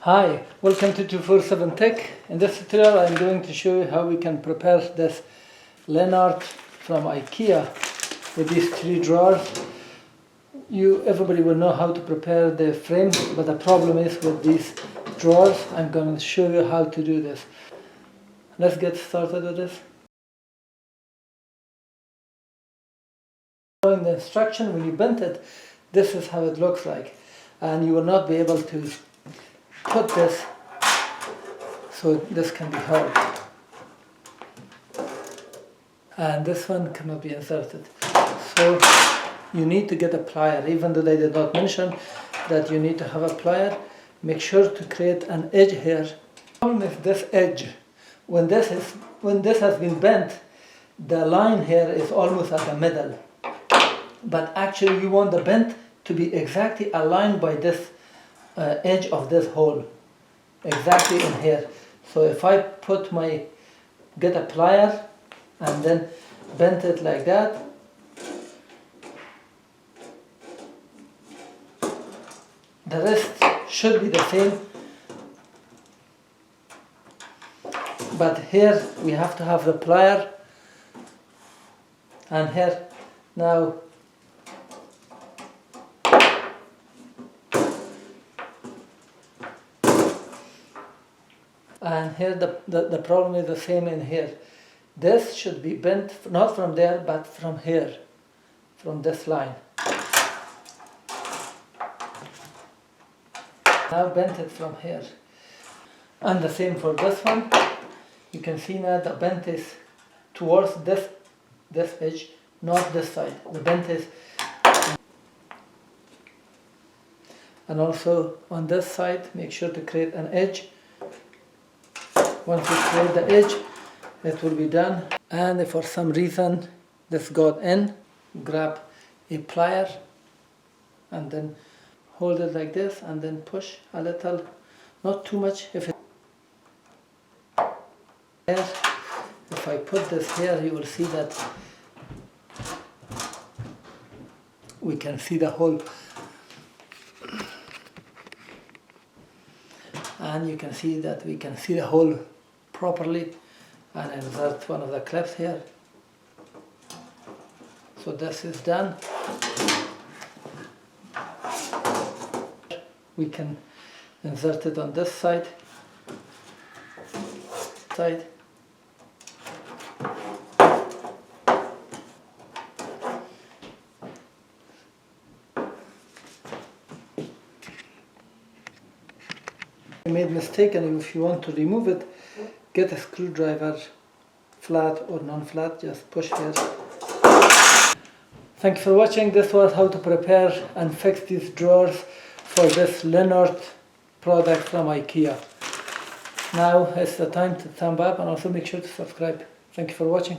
Hi, welcome to 247 Tech. In this tutorial I'm going to show you how we can prepare this Lennart from IKEA with these 3 drawers. Everybody will know how to prepare the frame, but the problem is with these drawers. I'm going to show you how to do this. Let's get started with this. Following the instruction, when you bend it, this is how it looks like, and you will not be able to put this, so this can be held, and this one cannot be inserted, so you need to get a plier. Even though they did not mention that you need to have a plier, make sure to create an edge here. The problem is this edge, when this has been bent, the line here is almost at the middle, but actually you want the bend to be exactly aligned by this edge of this hole, exactly in here. So if I get a plier and then bend it like that, the rest should be the same, but here we have to have the plier, and here now and here the problem is the same in here. This should be bent not from there but from here, from this line. Now bend it from here, and the same for this one. You can see now the bend is towards this edge, not this side. The bend is, and also on this side make sure to create an edge. Once you create the edge, it will be done. And if for some reason this got in, grab a plier and then hold it like this and then push a little, not too much. If I put this here, you will see that we can see the hole, and you can see that we can see the hole properly, and insert one of the clips here. So this is done. We can insert it on this side. I made a mistake, and if you want to remove it, get a screwdriver, flat or non-flat, just push here. Thank you for watching. This was how to prepare and fix these drawers for this Lennart product from IKEA. Now it's the time to thumb up, and also make sure to subscribe. Thank you for watching.